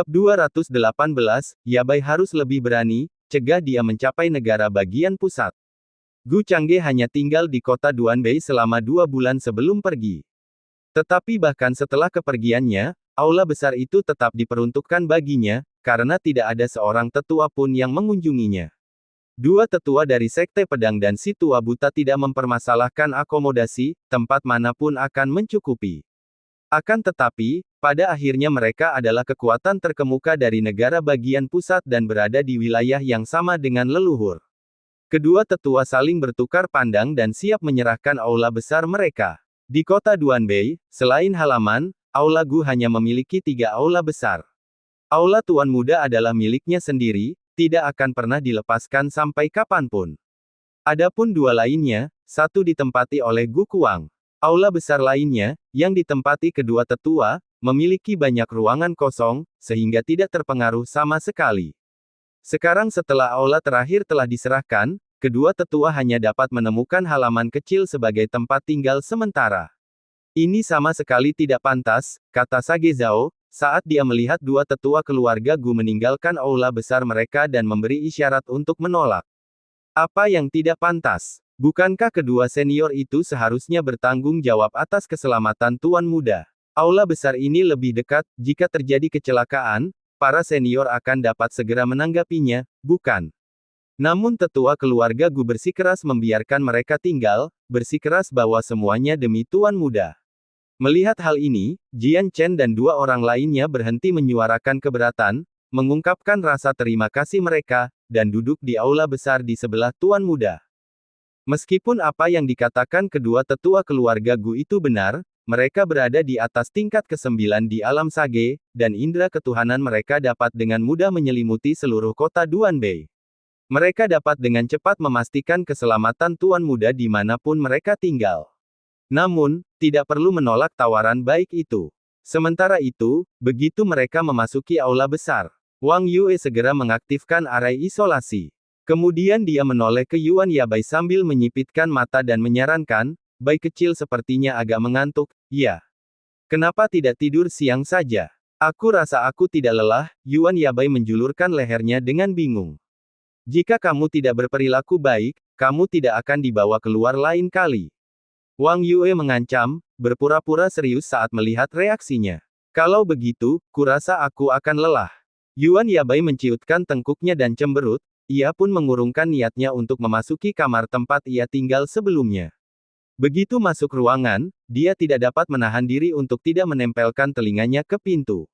Bab 218, Yabai harus lebih berani, cegah dia mencapai negara bagian pusat. Gu Changge hanya tinggal di kota Duanbei selama 2 bulan sebelum pergi. Tetapi bahkan setelah kepergiannya, aula besar itu tetap diperuntukkan baginya, karena tidak ada seorang tetua pun yang mengunjunginya. Dua tetua dari Sekte Pedang dan si tua buta tidak mempermasalahkan akomodasi, tempat manapun akan mencukupi. Akan tetapi, pada akhirnya mereka adalah kekuatan terkemuka dari negara bagian pusat dan berada di wilayah yang sama dengan leluhur. Kedua tetua saling bertukar pandang dan siap menyerahkan aula besar mereka. Di kota Duanbei, selain halaman, aula Gu hanya memiliki 3 aula besar. Aula Tuan Muda adalah miliknya sendiri, tidak akan pernah dilepaskan sampai kapanpun. Adapun 2 lainnya, satu ditempati oleh Gu Kuang. Aula besar lainnya, yang ditempati kedua tetua, memiliki banyak ruangan kosong, sehingga tidak terpengaruh sama sekali. Sekarang setelah aula terakhir telah diserahkan, kedua tetua hanya dapat menemukan halaman kecil sebagai tempat tinggal sementara. Ini sama sekali tidak pantas, kata Sage Zhao, saat dia melihat 2 tetua keluarga Gu meninggalkan aula besar mereka dan memberi isyarat untuk menolak. Apa yang tidak pantas? Bukankah kedua senior itu seharusnya bertanggung jawab atas keselamatan Tuan Muda? Aula besar ini lebih dekat, jika terjadi kecelakaan, para senior akan dapat segera menanggapinya, bukan? Namun tetua keluarga Gu bersikeras membiarkan mereka tinggal, bersikeras bahwa semuanya demi Tuan Muda. Melihat hal ini, Jian Chen dan 2 orang lainnya berhenti menyuarakan keberatan, mengungkapkan rasa terima kasih mereka, dan duduk di aula besar di sebelah Tuan Muda. Meskipun apa yang dikatakan kedua tetua keluarga Gu itu benar, mereka berada di atas tingkat ke-9 di alam Sage, dan indera ketuhanan mereka dapat dengan mudah menyelimuti seluruh kota Duanbei. Mereka dapat dengan cepat memastikan keselamatan Tuan Muda dimanapun mereka tinggal. Namun, tidak perlu menolak tawaran baik itu. Sementara itu, begitu mereka memasuki aula besar, Wang Yue segera mengaktifkan arai isolasi. Kemudian dia menoleh ke Yuan Yabai sambil menyipitkan mata dan menyarankan, "Bai kecil sepertinya agak mengantuk, ya. Kenapa tidak tidur siang saja?" "Aku rasa aku tidak lelah," Yuan Yabai menjulurkan lehernya dengan bingung. "Jika kamu tidak berperilaku baik, kamu tidak akan dibawa keluar lain kali." Wang Yue mengancam, berpura-pura serius saat melihat reaksinya. "Kalau begitu, kurasa aku akan lelah." Yuan Yabai menciutkan tengkuknya dan cemberut, ia pun mengurungkan niatnya untuk memasuki kamar tempat ia tinggal sebelumnya. Begitu masuk ruangan, dia tidak dapat menahan diri untuk tidak menempelkan telinganya ke pintu.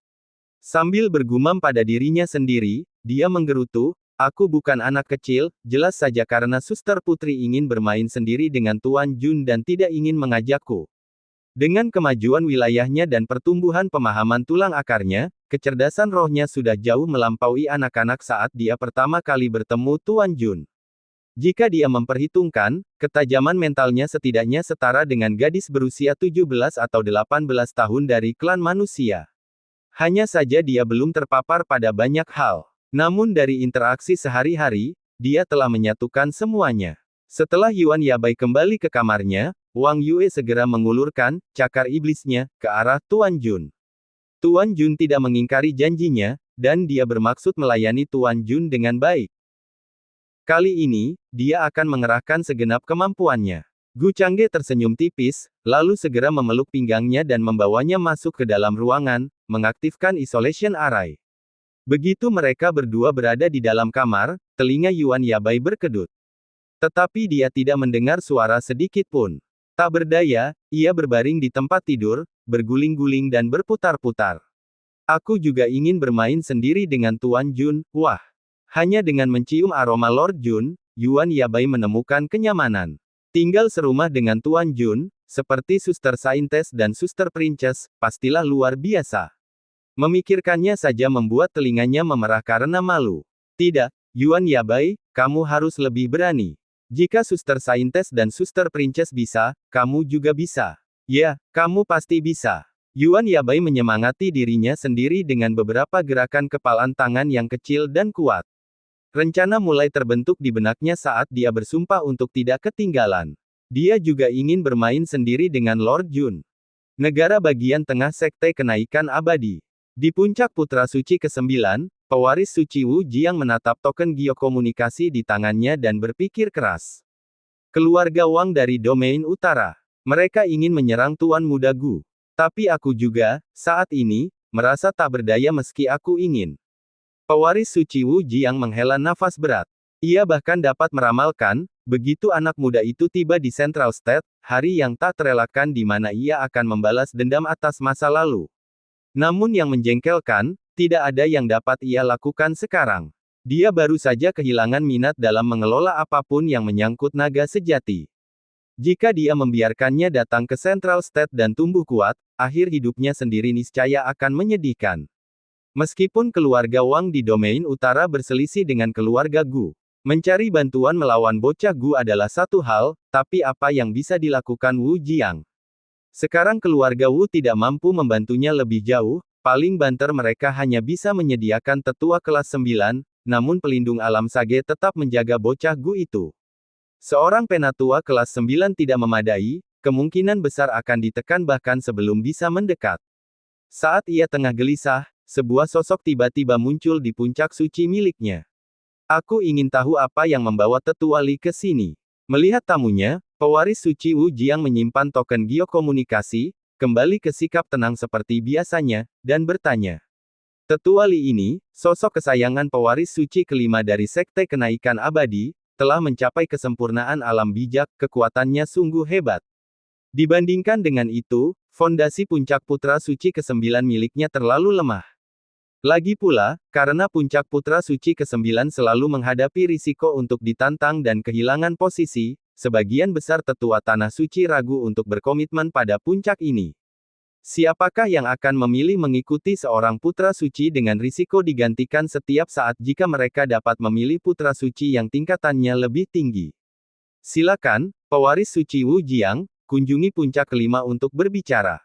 Sambil bergumam pada dirinya sendiri, dia menggerutu, "Aku bukan anak kecil, jelas saja karena suster putri ingin bermain sendiri dengan Tuan Jun dan tidak ingin mengajakku." Dengan kemajuan wilayahnya dan pertumbuhan pemahaman tulang akarnya, kecerdasan rohnya sudah jauh melampaui anak-anak saat dia pertama kali bertemu Tuan Jun. Jika dia memperhitungkan, ketajaman mentalnya setidaknya setara dengan gadis berusia 17 atau 18 tahun dari klan manusia. Hanya saja dia belum terpapar pada banyak hal. Namun dari interaksi sehari-hari, dia telah menyatukan semuanya. Setelah Yuan Yabai kembali ke kamarnya, Wang Yue segera mengulurkan cakar iblisnya ke arah Tuan Jun. Tuan Jun tidak mengingkari janjinya, dan dia bermaksud melayani Tuan Jun dengan baik. Kali ini, dia akan mengerahkan segenap kemampuannya. Gu Changge tersenyum tipis, lalu segera memeluk pinggangnya dan membawanya masuk ke dalam ruangan, mengaktifkan isolation array. Begitu mereka berdua berada di dalam kamar, telinga Yuan Yabai berkedut. Tetapi dia tidak mendengar suara sedikit pun. Tak berdaya, ia berbaring di tempat tidur, berguling-guling dan berputar-putar. "Aku juga ingin bermain sendiri dengan Tuan Jun." Wah! Hanya dengan mencium aroma Lord Jun, Yuan Yabai menemukan kenyamanan. Tinggal serumah dengan Tuan Jun, seperti Suster Saintes dan Suster Princess, pastilah luar biasa. Memikirkannya saja membuat telinganya memerah karena malu. "Tidak, Yuan Yabai, kamu harus lebih berani. Jika Suster Saintes dan Suster Princess bisa, kamu juga bisa. Ya, kamu pasti bisa." Yuan Yabai menyemangati dirinya sendiri dengan beberapa gerakan kepalan tangan yang kecil dan kuat. Rencana mulai terbentuk di benaknya saat dia bersumpah untuk tidak ketinggalan. Dia juga ingin bermain sendiri dengan Lord Jun. Negara bagian tengah Sekte Kenaikan Abadi. Di puncak Putra Suci ke-9, pewaris suci Wu Jiang menatap token geokomunikasi di tangannya dan berpikir keras. Keluarga Wang dari domain utara. Mereka ingin menyerang Tuan Muda Gu. Tapi aku juga, saat ini, merasa tak berdaya meski aku ingin. Pewaris suci Wu Jiang menghela nafas berat. Ia bahkan dapat meramalkan, begitu anak muda itu tiba di Central State, hari yang tak terelakkan di mana ia akan membalas dendam atas masa lalu. Namun yang menjengkelkan, tidak ada yang dapat ia lakukan sekarang. Dia baru saja kehilangan minat dalam mengelola apapun yang menyangkut naga sejati. Jika dia membiarkannya datang ke Central State dan tumbuh kuat, akhir hidupnya sendiri niscaya akan menyedihkan. Meskipun keluarga Wang di domain utara berselisih dengan keluarga Gu, mencari bantuan melawan bocah Gu adalah satu hal, tapi apa yang bisa dilakukan Wu Jiang? Sekarang keluarga Wu tidak mampu membantunya lebih jauh, paling banter mereka hanya bisa menyediakan tetua kelas 9, namun pelindung alam Sage tetap menjaga bocah Gu itu. Seorang penatua kelas 9 tidak memadai, kemungkinan besar akan ditekan bahkan sebelum bisa mendekat. Saat ia tengah gelisah, sebuah sosok tiba-tiba muncul di puncak suci miliknya. Aku ingin tahu apa yang membawa tetua Li ke sini. Melihat tamunya, pewaris suci Wu Jiang menyimpan token geokomunikasi, kembali ke sikap tenang seperti biasanya, dan bertanya. Tetua Li ini, sosok kesayangan pewaris suci kelima dari Sekte Kenaikan Abadi, telah mencapai kesempurnaan alam bijak, kekuatannya sungguh hebat. Dibandingkan dengan itu, fondasi puncak Putra Suci ke-9 miliknya terlalu lemah. Lagi pula, karena puncak Putra Suci ke-9 selalu menghadapi risiko untuk ditantang dan kehilangan posisi, sebagian besar tetua Tanah Suci ragu untuk berkomitmen pada puncak ini. Siapakah yang akan memilih mengikuti seorang Putra Suci dengan risiko digantikan setiap saat jika mereka dapat memilih Putra Suci yang tingkatannya lebih tinggi? Silakan, pewaris suci Wu Jiang, kunjungi puncak kelima untuk berbicara.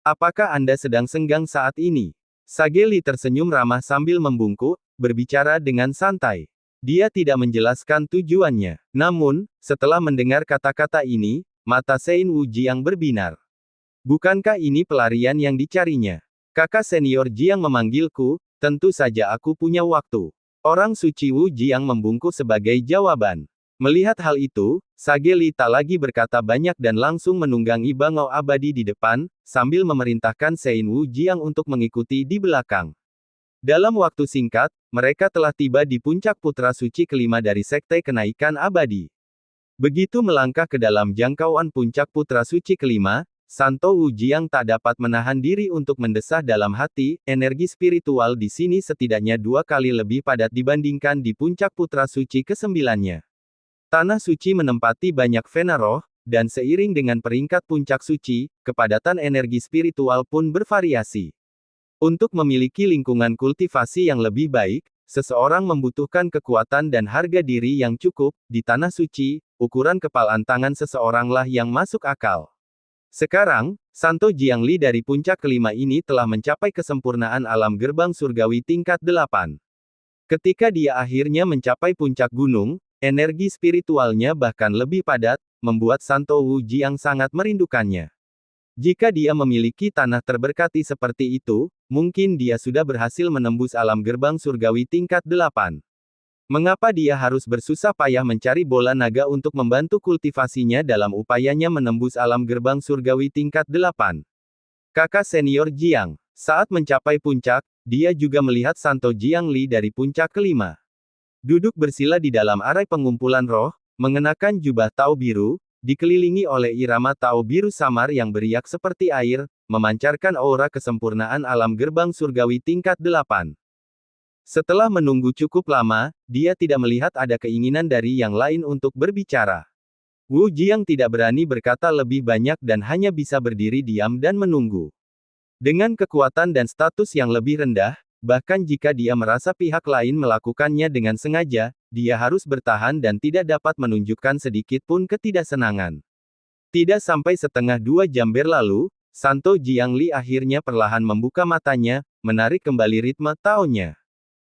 Apakah Anda sedang senggang saat ini? Sage Li tersenyum ramah sambil membungkuk, berbicara dengan santai. Dia tidak menjelaskan tujuannya. Namun, setelah mendengar kata-kata ini, mata Sein Wu Jiang berbinar. Bukankah ini pelarian yang dicarinya? Kakak senior Jiang memanggilku, tentu saja aku punya waktu. Orang suci Wu Jiang membungkuk sebagai jawaban. Melihat hal itu, Sage Li tak lagi berkata banyak dan langsung menunggangi bangau abadi di depan, sambil memerintahkan Sein Wu Jiang untuk mengikuti di belakang. Dalam waktu singkat, mereka telah tiba di puncak Putra Suci kelima dari Sekte Kenaikan Abadi. Begitu melangkah ke dalam jangkauan puncak Putra Suci kelima, Santo Wu Jiang tak dapat menahan diri untuk mendesah dalam hati, energi spiritual di sini setidaknya 2 kali lebih padat dibandingkan di puncak Putra Suci ke-9-nya. Tanah suci menempati banyak vena roh, dan seiring dengan peringkat puncak suci, kepadatan energi spiritual pun bervariasi. Untuk memiliki lingkungan kultivasi yang lebih baik, seseorang membutuhkan kekuatan dan harga diri yang cukup. Di tanah suci, ukuran kepalan tangan seseoranglah yang masuk akal. Sekarang, Santo Jiangli dari puncak kelima ini telah mencapai kesempurnaan alam gerbang surgawi tingkat 8. Ketika dia akhirnya mencapai puncak gunung, energi spiritualnya bahkan lebih padat, membuat Santo Wu Jiang sangat merindukannya. Jika dia memiliki tanah terberkati seperti itu, mungkin dia sudah berhasil menembus alam gerbang surgawi tingkat 8. Mengapa dia harus bersusah payah mencari bola naga untuk membantu kultivasinya dalam upayanya menembus alam gerbang surgawi tingkat 8? Kakak senior Jiang, saat mencapai puncak, dia juga melihat Santo Jiangli dari puncak kelima. Duduk bersila di dalam arai pengumpulan roh, mengenakan jubah tau biru, dikelilingi oleh irama tau biru samar yang beriak seperti air, memancarkan aura kesempurnaan alam gerbang surgawi tingkat 8. Setelah menunggu cukup lama, dia tidak melihat ada keinginan dari yang lain untuk berbicara. Wu Jiang tidak berani berkata lebih banyak dan hanya bisa berdiri diam dan menunggu. Dengan kekuatan dan status yang lebih rendah, bahkan jika dia merasa pihak lain melakukannya dengan sengaja, dia harus bertahan dan tidak dapat menunjukkan sedikit pun ketidaksenangan. Tidak sampai setengah 2 jam berlalu, Santo Jiangli akhirnya perlahan membuka matanya, menarik kembali ritme taonya.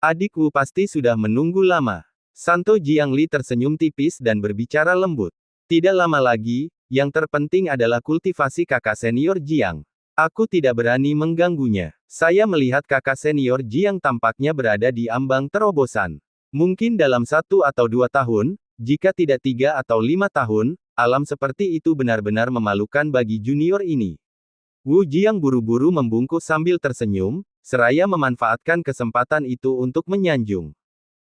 Adik Wu pasti sudah menunggu lama. Santo Jiangli tersenyum tipis dan berbicara lembut. Tidak lama lagi, yang terpenting adalah kultivasi kakak senior Jiang. Aku tidak berani mengganggunya. Saya melihat kakak senior Jiang tampaknya berada di ambang terobosan. Mungkin dalam 1 atau 2 tahun, jika tidak 3 atau 5 tahun, alam seperti itu benar-benar memalukan bagi junior ini. Wu Jiang buru-buru membungkuk sambil tersenyum, seraya memanfaatkan kesempatan itu untuk menyanjung.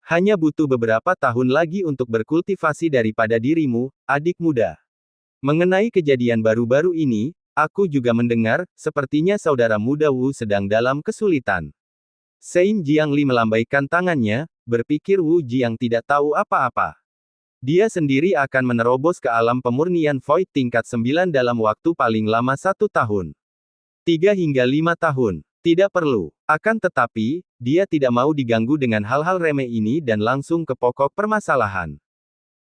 Hanya butuh beberapa tahun lagi untuk berkultivasi daripada dirimu, adik muda. Mengenai kejadian baru-baru ini, aku juga mendengar, sepertinya saudara muda Wu sedang dalam kesulitan. Sein Jiangli melambaikan tangannya, berpikir Wu Jiang tidak tahu apa-apa. Dia sendiri akan menerobos ke alam pemurnian Void tingkat 9 dalam waktu paling lama 1 tahun. 3 hingga 5 tahun. Tidak perlu. Akan tetapi, dia tidak mau diganggu dengan hal-hal remeh ini dan langsung ke pokok permasalahan.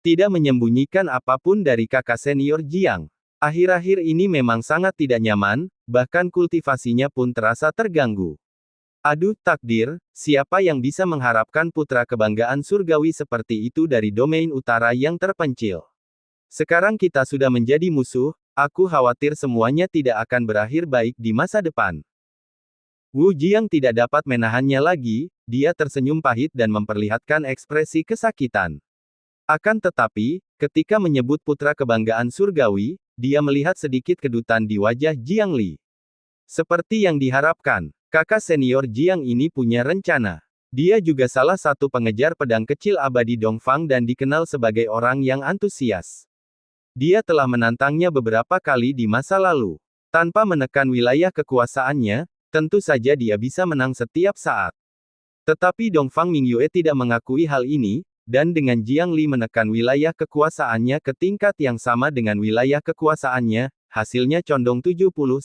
Tidak menyembunyikan apapun dari kakak senior Jiang. Akhir-akhir ini memang sangat tidak nyaman, bahkan kultivasinya pun terasa terganggu. Aduh takdir, siapa yang bisa mengharapkan putra kebanggaan surgawi seperti itu dari domain utara yang terpencil. Sekarang kita sudah menjadi musuh, aku khawatir semuanya tidak akan berakhir baik di masa depan. Wu Jiang tidak dapat menahannya lagi, dia tersenyum pahit dan memperlihatkan ekspresi kesakitan. Akan tetapi, ketika menyebut putra kebanggaan surgawi, dia melihat sedikit kedutan di wajah Jiang Li. Seperti yang diharapkan, kakak senior Jiang ini punya rencana. Dia juga salah satu pengejar pedang kecil abadi Dongfang dan dikenal sebagai orang yang antusias. Dia telah menantangnya beberapa kali di masa lalu. Tanpa menekan wilayah kekuasaannya, tentu saja dia bisa menang setiap saat. Tetapi Dongfang Mingyue tidak mengakui hal ini, dan dengan Jiang Li menekan wilayah kekuasaannya ke tingkat yang sama dengan wilayah kekuasaannya, hasilnya condong 70-30.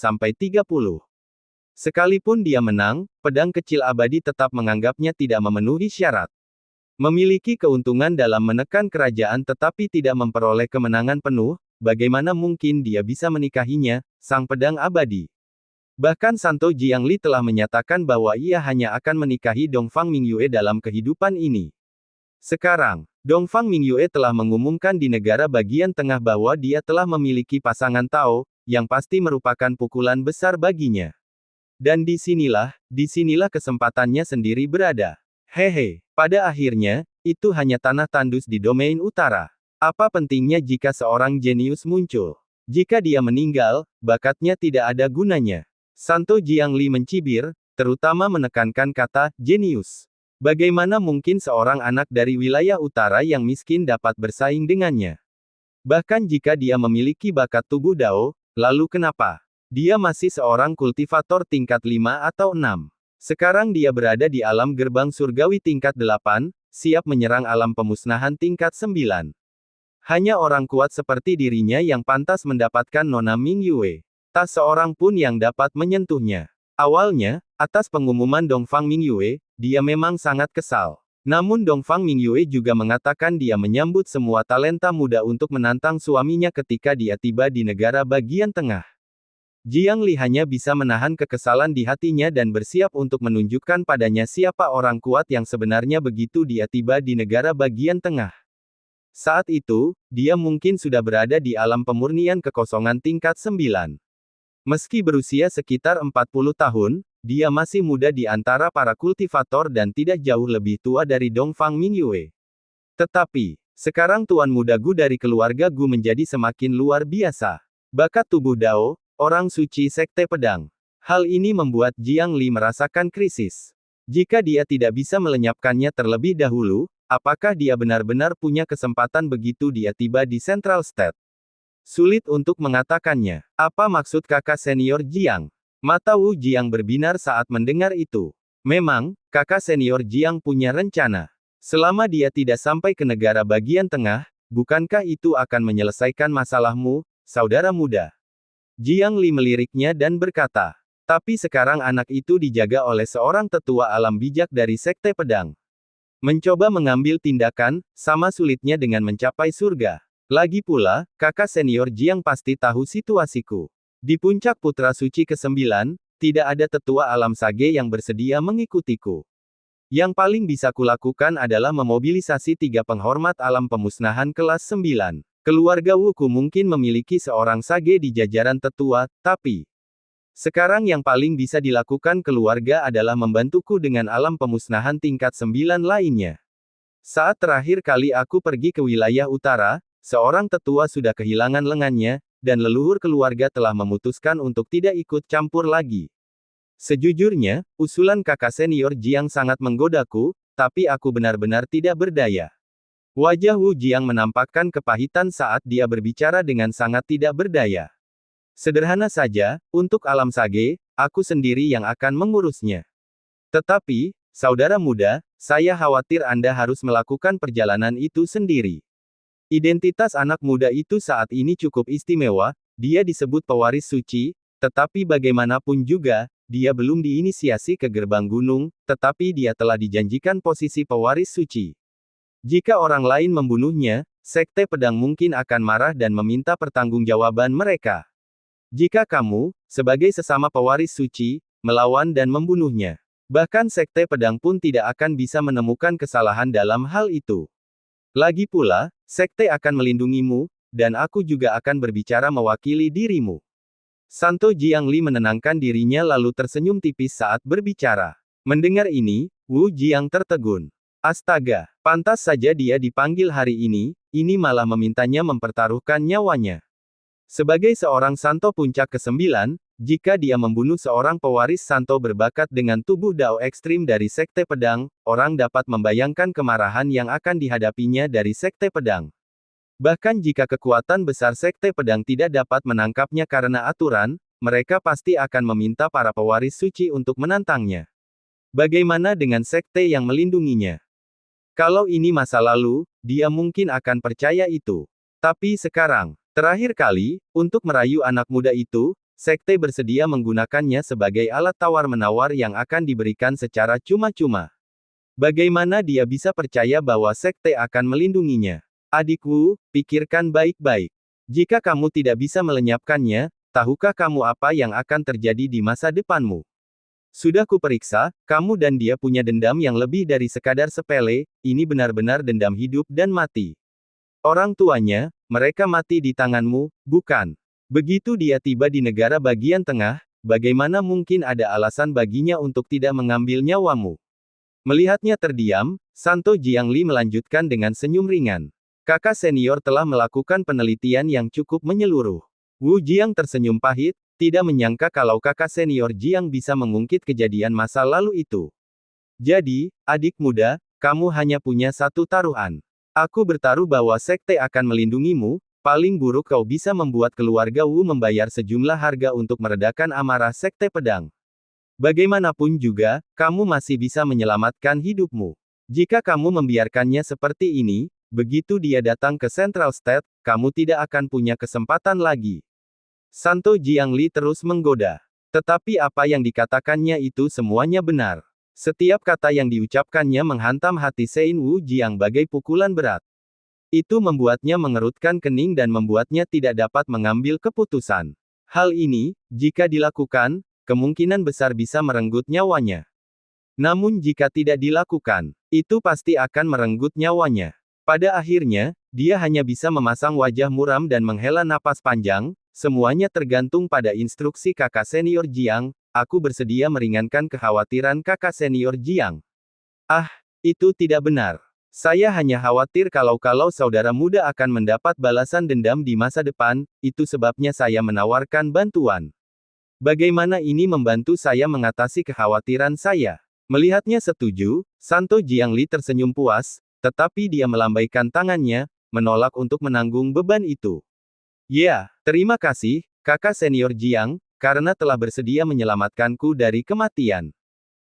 Sekalipun dia menang, pedang kecil abadi tetap menganggapnya tidak memenuhi syarat. Memiliki keuntungan dalam menekan kerajaan tetapi tidak memperoleh kemenangan penuh, bagaimana mungkin dia bisa menikahinya, sang pedang abadi. Bahkan Santo Jiang Li telah menyatakan bahwa ia hanya akan menikahi Dongfang Mingyue dalam kehidupan ini. Sekarang, Dongfang Mingyue telah mengumumkan di negara bagian tengah bahwa dia telah memiliki pasangan Tao, yang pasti merupakan pukulan besar baginya. Dan disinilah kesempatannya sendiri berada. Hehe, pada akhirnya, itu hanya tanah tandus di domain utara. Apa pentingnya jika seorang jenius muncul? Jika dia meninggal, bakatnya tidak ada gunanya. Santo Jiang Li mencibir, terutama menekankan kata jenius. Bagaimana mungkin seorang anak dari wilayah utara yang miskin dapat bersaing dengannya? Bahkan jika dia memiliki bakat tubuh Dao, lalu kenapa? Dia masih seorang kultivator tingkat 5 atau 6. Sekarang dia berada di alam gerbang surgawi tingkat 8, siap menyerang alam pemusnahan tingkat 9. Hanya orang kuat seperti dirinya yang pantas mendapatkan Nona Mingyue. Tak seorang pun yang dapat menyentuhnya. Awalnya, atas pengumuman Dongfang Mingyue, dia memang sangat kesal. Namun Dongfang Mingyue juga mengatakan dia menyambut semua talenta muda untuk menantang suaminya ketika dia tiba di negara bagian tengah. Jiang Li hanya bisa menahan kekesalan di hatinya dan bersiap untuk menunjukkan padanya siapa orang kuat yang sebenarnya begitu dia tiba di negara bagian tengah. Saat itu, dia mungkin sudah berada di alam pemurnian kekosongan tingkat 9. Meski berusia sekitar 40 tahun, dia masih muda di antara para kultivator dan tidak jauh lebih tua dari Dongfang Mingyue. Tetapi, sekarang tuan muda Gu dari keluarga Gu menjadi semakin luar biasa. Bakat tubuh Dao, orang suci sekte pedang. Hal ini membuat Jiang Li merasakan krisis. Jika dia tidak bisa melenyapkannya terlebih dahulu, apakah dia benar-benar punya kesempatan begitu dia tiba di Central State? Sulit untuk mengatakannya. Apa maksud kakak senior Jiang? Mata Wu Jiang berbinar saat mendengar itu. Memang, kakak senior Jiang punya rencana. Selama dia tidak sampai ke negara bagian tengah, bukankah itu akan menyelesaikan masalahmu, saudara muda? Jiang Li meliriknya dan berkata, tapi sekarang anak itu dijaga oleh seorang tetua alam bijak dari sekte pedang. Mencoba mengambil tindakan, sama sulitnya dengan mencapai surga. Lagi pula, kakak senior Jiang pasti tahu situasiku. Di puncak putra suci ke-9, tidak ada tetua alam sage yang bersedia mengikutiku. Yang paling bisa kulakukan adalah memobilisasi 3 penghormat alam pemusnahan kelas 9. Keluarga Wuku mungkin memiliki seorang sage di jajaran tetua, tapi Sekarang yang paling bisa dilakukan keluarga adalah membantuku dengan alam pemusnahan tingkat 9 lainnya. Saat terakhir kali aku pergi ke wilayah utara, seorang tetua sudah kehilangan lengannya, dan leluhur keluarga telah memutuskan untuk tidak ikut campur lagi. Sejujurnya, usulan kakak senior Jiang sangat menggodaku, tapi aku benar-benar tidak berdaya. Wajah Wu Jiang menampakkan kepahitan saat dia berbicara dengan sangat tidak berdaya. Sederhana saja, untuk alam sage, aku sendiri yang akan mengurusnya. Tetapi, saudara muda, saya khawatir Anda harus melakukan perjalanan itu sendiri. Identitas anak muda itu saat ini cukup istimewa, dia disebut pewaris suci, tetapi bagaimanapun juga, dia belum diinisiasi ke gerbang gunung, tetapi dia telah dijanjikan posisi pewaris suci. Jika orang lain membunuhnya, Sekte Pedang mungkin akan marah dan meminta pertanggungjawaban mereka. Jika kamu, sebagai sesama pewaris suci, melawan dan membunuhnya, bahkan Sekte Pedang pun tidak akan bisa menemukan kesalahan dalam hal itu. Lagi pula, Sekte akan melindungimu, dan aku juga akan berbicara mewakili dirimu. Santo Jiangli menenangkan dirinya lalu tersenyum tipis saat berbicara. Mendengar ini, Wu Jiang tertegun. Astaga, pantas saja dia dipanggil hari ini malah memintanya mempertaruhkan nyawanya. Sebagai seorang Santo puncak ke-9, jika dia membunuh seorang pewaris Santo berbakat dengan tubuh Dao ekstrim dari Sekte Pedang, orang dapat membayangkan kemarahan yang akan dihadapinya dari Sekte Pedang. Bahkan jika kekuatan besar Sekte Pedang tidak dapat menangkapnya karena aturan, mereka pasti akan meminta para pewaris suci untuk menantangnya. Bagaimana dengan Sekte yang melindunginya? Kalau ini masa lalu, dia mungkin akan percaya itu. Tapi sekarang, terakhir kali, untuk merayu anak muda itu, Sekte bersedia menggunakannya sebagai alat tawar-menawar yang akan diberikan secara cuma-cuma. Bagaimana dia bisa percaya bahwa Sekte akan melindunginya? Adikku, pikirkan baik-baik. Jika kamu tidak bisa melenyapkannya, tahukah kamu apa yang akan terjadi di masa depanmu? Sudah kuperiksa, kamu dan dia punya dendam yang lebih dari sekadar sepele, ini benar-benar dendam hidup dan mati. Orang tuanya, mereka mati di tanganmu, bukan? Begitu dia tiba di negara bagian tengah, bagaimana mungkin ada alasan baginya untuk tidak mengambil nyawamu? Melihatnya terdiam, Santo Jiangli melanjutkan dengan senyum ringan. Kakak senior telah melakukan penelitian yang cukup menyeluruh. Wu Jiang tersenyum pahit, tidak menyangka kalau kakak senior Jiang bisa mengungkit kejadian masa lalu itu. Jadi, adik muda, kamu hanya punya satu taruhan. Aku bertaruh bahwa Sekte akan melindungimu, paling buruk kau bisa membuat keluarga Wu membayar sejumlah harga untuk meredakan amarah Sekte Pedang. Bagaimanapun juga, kamu masih bisa menyelamatkan hidupmu. Jika kamu membiarkannya seperti ini, begitu dia datang ke Central State, kamu tidak akan punya kesempatan lagi. Santo Jiangli terus menggoda. Tetapi apa yang dikatakannya itu semuanya benar. Setiap kata yang diucapkannya menghantam hati Sein Wu Jiang bagai pukulan berat. Itu membuatnya mengerutkan kening dan membuatnya tidak dapat mengambil keputusan. Hal ini, jika dilakukan, kemungkinan besar bisa merenggut nyawanya. Namun jika tidak dilakukan, itu pasti akan merenggut nyawanya. Pada akhirnya, dia hanya bisa memasang wajah muram dan menghela napas panjang. Semuanya tergantung pada instruksi kakak senior Jiang, aku bersedia meringankan kekhawatiran kakak senior Jiang. Ah, itu tidak benar. Saya hanya khawatir kalau saudara muda akan mendapat balasan dendam di masa depan, itu sebabnya saya menawarkan bantuan. Bagaimana ini membantu saya mengatasi kekhawatiran saya? Melihatnya setuju, Santo Jiangli tersenyum puas, tetapi dia melambaikan tangannya, menolak untuk menanggung beban itu. Ya, terima kasih, kakak senior Jiang, karena telah bersedia menyelamatkanku dari kematian.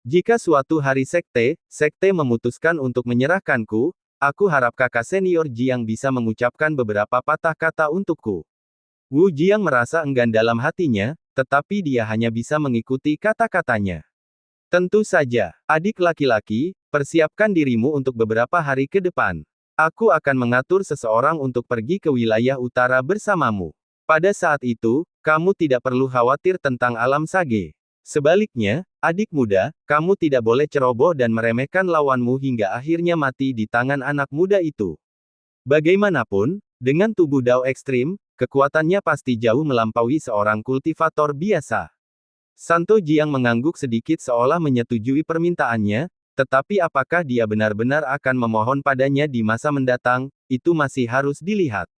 Jika suatu hari Sekte memutuskan untuk menyerahkanku, aku harap kakak senior Jiang bisa mengucapkan beberapa patah kata untukku. Wu Jiang merasa enggan dalam hatinya, tetapi dia hanya bisa mengikuti kata-katanya. Tentu saja, adik laki-laki, persiapkan dirimu untuk beberapa hari ke depan. Aku akan mengatur seseorang untuk pergi ke wilayah utara bersamamu. Pada saat itu, kamu tidak perlu khawatir tentang alam sage. Sebaliknya, adik muda, kamu tidak boleh ceroboh dan meremehkan lawanmu hingga akhirnya mati di tangan anak muda itu. Bagaimanapun, dengan tubuh Dao ekstrim, kekuatannya pasti jauh melampaui seorang kultivator biasa. Santo Jiang mengangguk sedikit seolah menyetujui permintaannya, tetapi apakah dia benar-benar akan memohon padanya di masa mendatang, itu masih harus dilihat.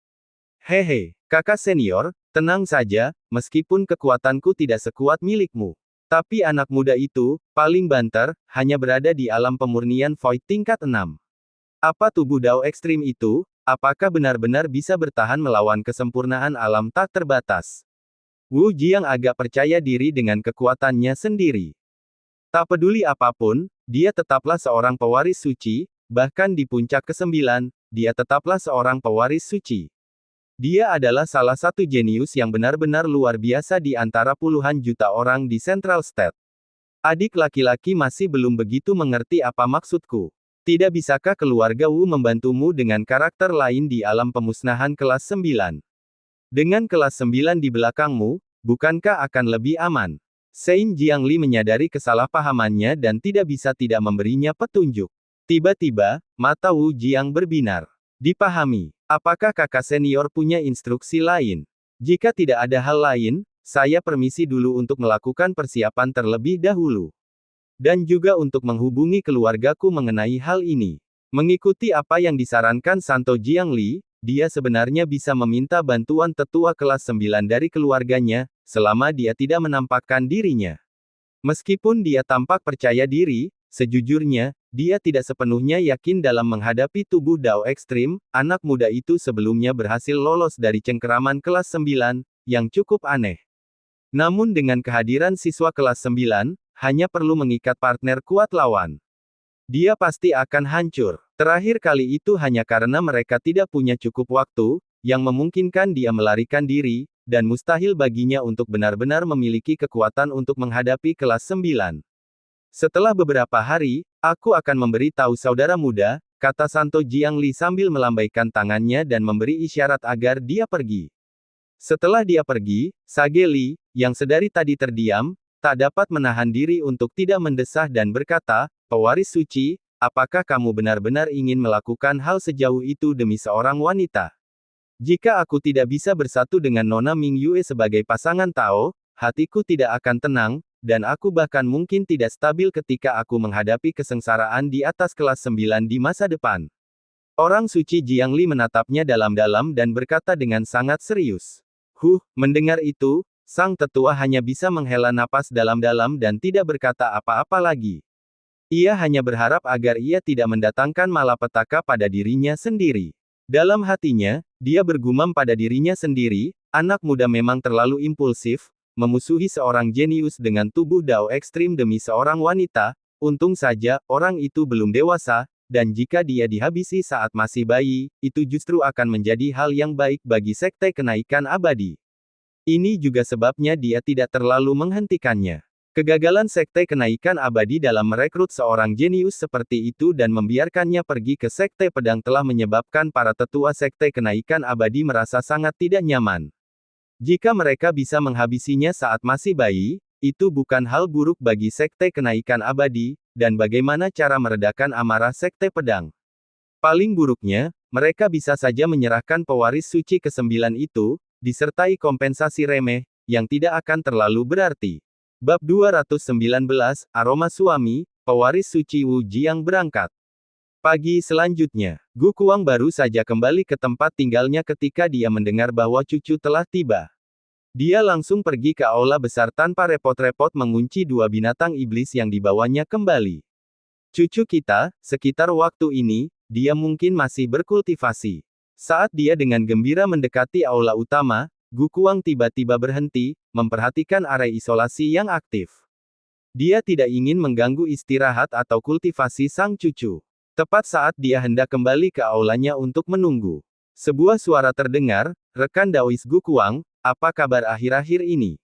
Hehe, kakak senior, tenang saja, meskipun kekuatanku tidak sekuat milikmu. Tapi anak muda itu, paling banter, hanya berada di alam pemurnian Void tingkat 6. Apa tubuh Dao ekstrim itu, apakah benar-benar bisa bertahan melawan kesempurnaan alam tak terbatas? Wu Jiang agak percaya diri dengan kekuatannya sendiri. Tak peduli apapun, dia tetaplah seorang pewaris suci, bahkan di puncak ke-9, dia tetaplah seorang pewaris suci. Dia adalah salah satu jenius yang benar-benar luar biasa di antara puluhan juta orang di Central State. Adik laki-laki masih belum begitu mengerti apa maksudku. Tidak bisakah keluarga Wu membantumu dengan karakter lain di alam pemusnahan kelas 9? Dengan kelas 9 di belakangmu, bukankah akan lebih aman? Sein Jiangli menyadari kesalahpahamannya dan tidak bisa tidak memberinya petunjuk. Tiba-tiba, mata Wu Jiang berbinar. Dipahami. Apakah kakak senior punya instruksi lain? Jika tidak ada hal lain, saya permisi dulu untuk melakukan persiapan terlebih dahulu. Dan juga untuk menghubungi keluargaku mengenai hal ini. Mengikuti apa yang disarankan Santo Jiangli, dia sebenarnya bisa meminta bantuan tetua kelas 9 dari keluarganya, selama dia tidak menampakkan dirinya. Meskipun dia tampak percaya diri, sejujurnya, dia tidak sepenuhnya yakin dalam menghadapi tubuh Dao ekstrim. Anak muda itu sebelumnya berhasil lolos dari cengkeraman kelas 9, yang cukup aneh. Namun dengan kehadiran siswa kelas 9, hanya perlu mengikat partner kuat lawan. Dia pasti akan hancur. Terakhir kali itu hanya karena mereka tidak punya cukup waktu, yang memungkinkan dia melarikan diri, dan mustahil baginya untuk benar-benar memiliki kekuatan untuk menghadapi kelas 9. Setelah beberapa hari, aku akan memberi tahu saudara muda, kata Santo Jiangli sambil melambaikan tangannya dan memberi isyarat agar dia pergi. Setelah dia pergi, Sage Li, yang sedari tadi terdiam, tak dapat menahan diri untuk tidak mendesah dan berkata, pewaris suci, apakah kamu benar-benar ingin melakukan hal sejauh itu demi seorang wanita? Jika aku tidak bisa bersatu dengan Nona Ming Yue sebagai pasangan Tao, hatiku tidak akan tenang, dan aku bahkan mungkin tidak stabil ketika aku menghadapi kesengsaraan di atas kelas 9 di masa depan. Orang suci Jiangli menatapnya dalam-dalam dan berkata dengan sangat serius. Mendengar itu, sang tetua hanya bisa menghela napas dalam-dalam dan tidak berkata apa-apa lagi. Ia hanya berharap agar ia tidak mendatangkan malapetaka pada dirinya sendiri. Dalam hatinya, dia bergumam pada dirinya sendiri, anak muda memang terlalu impulsif, memusuhi seorang jenius dengan tubuh Dao ekstrim demi seorang wanita, untung saja, orang itu belum dewasa, dan jika dia dihabisi saat masih bayi, itu justru akan menjadi hal yang baik bagi sekte kenaikan abadi. Ini juga sebabnya dia tidak terlalu menghentikannya. Kegagalan sekte kenaikan abadi dalam merekrut seorang jenius seperti itu dan membiarkannya pergi ke sekte pedang telah menyebabkan para tetua sekte kenaikan abadi merasa sangat tidak nyaman. Jika mereka bisa menghabisinya saat masih bayi, itu bukan hal buruk bagi sekte kenaikan abadi, dan bagaimana cara meredakan amarah sekte pedang. Paling buruknya, mereka bisa saja menyerahkan pewaris suci ke-9 itu, disertai kompensasi remeh, yang tidak akan terlalu berarti. Bab 219, Aroma Suami, Pewaris Suci Wu Jiang berangkat. Pagi selanjutnya, Gu Kuang baru saja kembali ke tempat tinggalnya ketika dia mendengar bahwa cucu telah tiba. Dia langsung pergi ke aula besar tanpa repot-repot mengunci dua binatang iblis yang dibawanya kembali. Cucu kita, sekitar waktu ini, dia mungkin masih berkultivasi. Saat dia dengan gembira mendekati aula utama, Gu Kuang tiba-tiba berhenti, memperhatikan area isolasi yang aktif. Dia tidak ingin mengganggu istirahat atau kultivasi sang cucu. Tepat saat dia hendak kembali ke aulanya untuk menunggu. Sebuah suara terdengar, rekan Daois Gu Kuang, apa kabar akhir-akhir ini?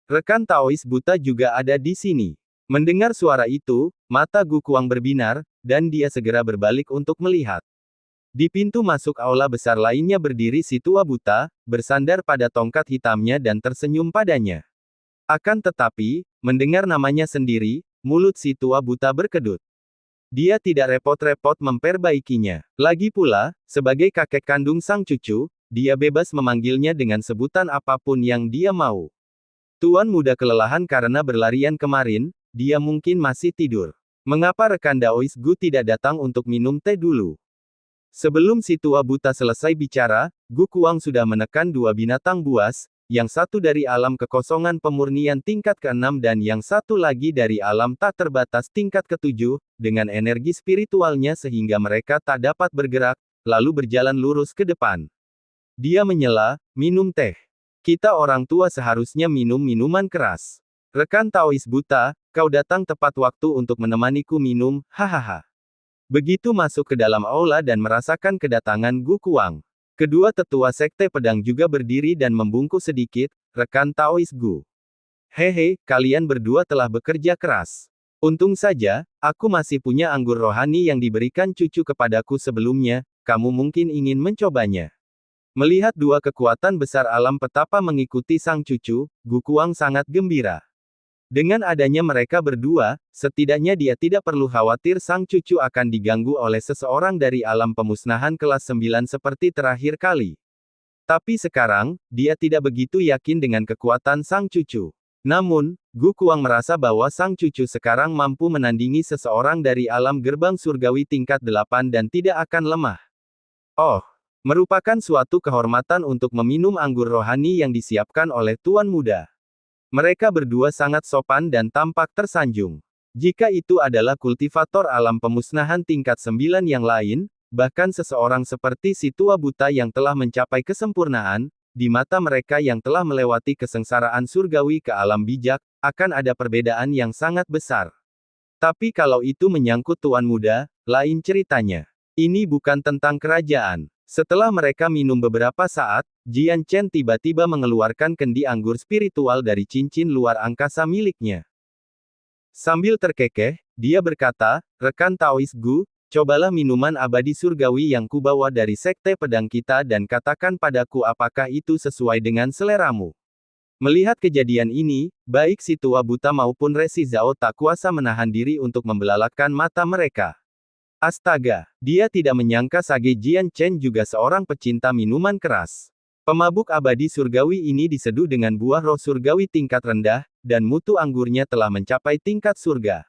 Rekan Taois buta juga ada di sini. Mendengar suara itu, mata Gu Kuang berbinar, dan dia segera berbalik untuk melihat. Di pintu masuk aula besar lainnya berdiri si tua buta, bersandar pada tongkat hitamnya dan tersenyum padanya. Akan tetapi, mendengar namanya sendiri, mulut si tua buta berkedut. Dia tidak repot-repot memperbaikinya. Lagi pula, sebagai kakek kandung sang cucu, dia bebas memanggilnya dengan sebutan apapun yang dia mau. Tuan muda kelelahan karena berlarian kemarin, dia mungkin masih tidur. Mengapa rekan Daois Gu tidak datang untuk minum teh dulu? Sebelum si tua buta selesai bicara, Gu Kuang sudah menekan dua binatang buas, yang satu dari alam kekosongan pemurnian tingkat ke-6 dan yang satu lagi dari alam tak terbatas tingkat ke-7, dengan energi spiritualnya sehingga mereka tak dapat bergerak, lalu berjalan lurus ke depan. Dia menyela, minum teh. Kita orang tua seharusnya minum minuman keras. Rekan Taois buta, kau datang tepat waktu untuk menemaniku minum, hahaha. Begitu masuk ke dalam aula dan merasakan kedatangan Gu Kuang. Kedua tetua sekte pedang juga berdiri dan membungkuk sedikit, rekan Taois Gu. Hehe, kalian berdua telah bekerja keras. Untung saja, aku masih punya anggur rohani yang diberikan cucu kepadaku sebelumnya, kamu mungkin ingin mencobanya. Melihat dua kekuatan besar alam petapa mengikuti sang cucu, Gu Kuang sangat gembira. Dengan adanya mereka berdua, setidaknya dia tidak perlu khawatir sang cucu akan diganggu oleh seseorang dari alam pemusnahan kelas 9 seperti terakhir kali. Tapi sekarang, dia tidak begitu yakin dengan kekuatan sang cucu. Namun, Gu Kuang merasa bahwa sang cucu sekarang mampu menandingi seseorang dari alam gerbang surgawi tingkat 8 dan tidak akan lemah. Oh! Merupakan suatu kehormatan untuk meminum anggur rohani yang disiapkan oleh Tuan Muda. Mereka berdua sangat sopan dan tampak tersanjung. Jika itu adalah kultivator alam pemusnahan tingkat 9 yang lain, bahkan seseorang seperti si tua buta yang telah mencapai kesempurnaan, di mata mereka yang telah melewati kesengsaraan surgawi ke alam bijak, akan ada perbedaan yang sangat besar. Tapi kalau itu menyangkut Tuan Muda, lain ceritanya. Ini bukan tentang kerajaan. Setelah mereka minum beberapa saat, Jian Chen tiba-tiba mengeluarkan kendi anggur spiritual dari cincin luar angkasa miliknya. Sambil terkekeh, dia berkata, rekan Taois Gu, cobalah minuman abadi surgawi yang kubawa dari sekte pedang kita dan katakan padaku apakah itu sesuai dengan seleramu. Melihat kejadian ini, baik si tua buta maupun Resi Zhao tak kuasa menahan diri untuk membelalakkan mata mereka. Astaga, dia tidak menyangka Sage Jian Chen juga seorang pecinta minuman keras. Pemabuk abadi surgawi ini diseduh dengan buah roh surgawi tingkat rendah, dan mutu anggurnya telah mencapai tingkat surga.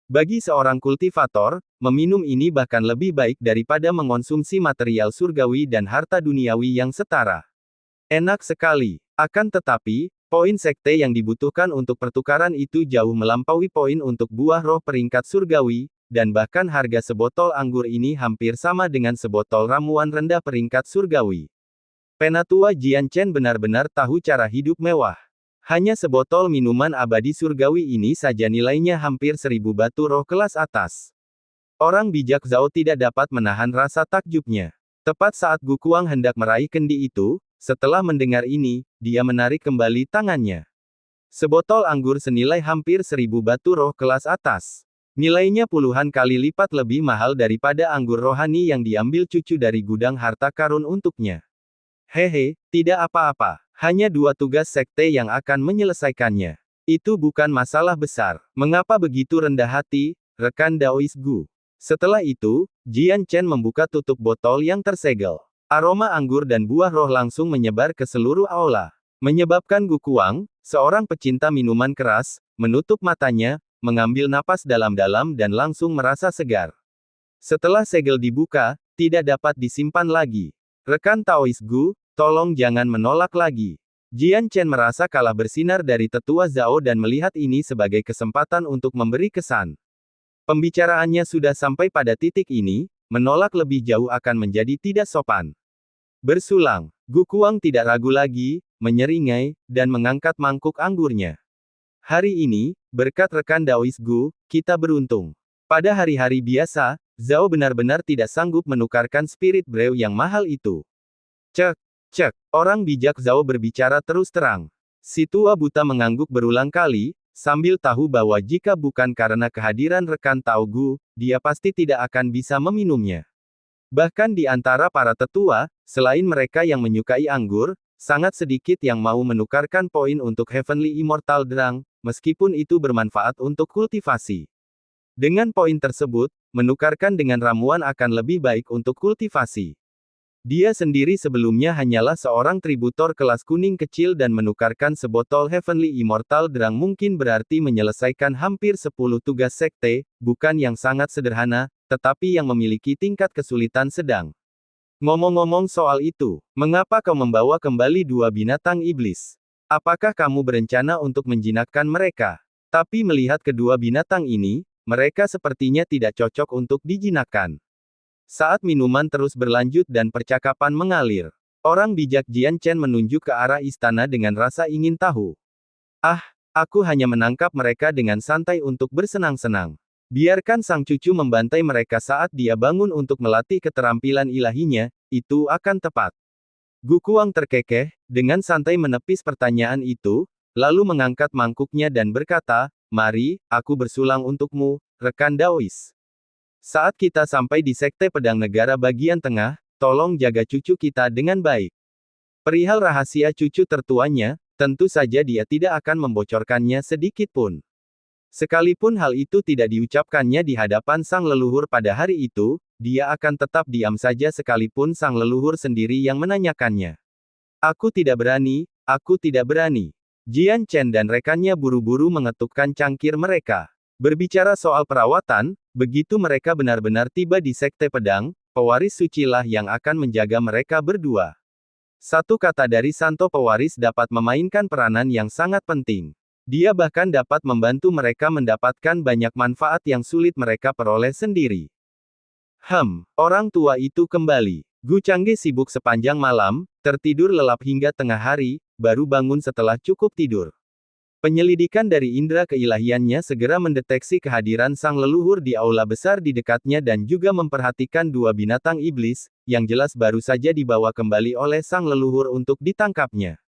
Bagi seorang kultivator, meminum ini bahkan lebih baik daripada mengonsumsi material surgawi dan harta duniawi yang setara. Enak sekali. Akan tetapi, poin sekte yang dibutuhkan untuk pertukaran itu jauh melampaui poin untuk buah roh peringkat surgawi, dan bahkan harga sebotol anggur ini hampir sama dengan sebotol ramuan rendah peringkat surgawi. Penatua Jian Chen benar-benar tahu cara hidup mewah. Hanya sebotol minuman abadi surgawi ini saja nilainya hampir 1000 batu roh kelas atas. Orang bijak Zhao tidak dapat menahan rasa takjubnya. Tepat saat Gu Kuang hendak meraih kendi itu, setelah mendengar ini, dia menarik kembali tangannya. Sebotol anggur senilai hampir 1000 batu roh kelas atas. Nilainya puluhan kali lipat lebih mahal daripada anggur rohani yang diambil cucu dari gudang harta karun untuknya. Hehe, tidak apa-apa. Hanya 2 tugas sekte yang akan menyelesaikannya. Itu bukan masalah besar. Mengapa begitu rendah hati, rekan Daois Gu? Setelah itu, Jian Chen membuka tutup botol yang tersegel. Aroma anggur dan buah roh langsung menyebar ke seluruh aula. Menyebabkan Gu Kuang, seorang pecinta minuman keras, menutup matanya, mengambil napas dalam-dalam dan langsung merasa segar. Setelah segel dibuka, tidak dapat disimpan lagi. Rekan Taois Gu, tolong jangan menolak lagi. Jian Chen merasa kalah bersinar dari tetua Zhao dan melihat ini sebagai kesempatan untuk memberi kesan. Pembicaraannya sudah sampai pada titik ini, menolak lebih jauh akan menjadi tidak sopan. Bersulang, Gu Kuang tidak ragu lagi, menyeringai, dan mengangkat mangkuk anggurnya. Hari ini, berkat rekan Daois Gu, kita beruntung. Pada hari-hari biasa, Zhao benar-benar tidak sanggup menukarkan spirit brew yang mahal itu. Cek, cek, orang bijak Zhao berbicara terus terang. Si tua buta mengangguk berulang kali, sambil tahu bahwa jika bukan karena kehadiran rekan Tao Gu, dia pasti tidak akan bisa meminumnya. Bahkan di antara para tetua, selain mereka yang menyukai anggur, sangat sedikit yang mau menukarkan poin untuk Heavenly Immortal Drang, meskipun itu bermanfaat untuk kultivasi. Dengan poin tersebut, menukarkan dengan ramuan akan lebih baik untuk kultivasi. Dia sendiri sebelumnya hanyalah seorang tributor kelas kuning kecil dan menukarkan sebotol Heavenly Immortal Drang mungkin berarti menyelesaikan hampir 10 tugas sekte, bukan yang sangat sederhana, tetapi yang memiliki tingkat kesulitan sedang. Ngomong-ngomong soal itu, mengapa kau membawa kembali dua binatang iblis? Apakah kamu berencana untuk menjinakkan mereka? Tapi melihat kedua binatang ini, mereka sepertinya tidak cocok untuk dijinakkan. Saat minuman terus berlanjut dan percakapan mengalir, orang bijak Jian Chen menunjuk ke arah istana dengan rasa ingin tahu. Ah, aku hanya menangkap mereka dengan santai untuk bersenang-senang. Biarkan sang cucu membantai mereka saat dia bangun untuk melatih keterampilan ilahinya, itu akan tepat. Gu Kuang terkekeh, dengan santai menepis pertanyaan itu, lalu mengangkat mangkuknya dan berkata, "Mari, aku bersulang untukmu, rekan Daois. Saat kita sampai di Sekte Pedang Negara bagian tengah, tolong jaga cucu kita dengan baik." Perihal rahasia cucu tertuanya, tentu saja dia tidak akan membocorkannya sedikit pun. Sekalipun hal itu tidak diucapkannya di hadapan sang leluhur pada hari itu, dia akan tetap diam saja sekalipun sang leluhur sendiri yang menanyakannya. Aku tidak berani, aku tidak berani. Jian Chen dan rekannya buru-buru mengetukkan cangkir mereka. Berbicara soal perawatan, begitu mereka benar-benar tiba di Sekte Pedang, pewaris sucilah yang akan menjaga mereka berdua. Satu kata dari Santo Pewaris dapat memainkan peranan yang sangat penting. Dia bahkan dapat membantu mereka mendapatkan banyak manfaat yang sulit mereka peroleh sendiri. Orang tua itu kembali. Gu Changge sibuk sepanjang malam, tertidur lelap hingga tengah hari, baru bangun setelah cukup tidur. Penyelidikan dari indera keilahiannya segera mendeteksi kehadiran sang leluhur di aula besar di dekatnya dan juga memperhatikan dua binatang iblis, yang jelas baru saja dibawa kembali oleh sang leluhur untuk ditangkapnya.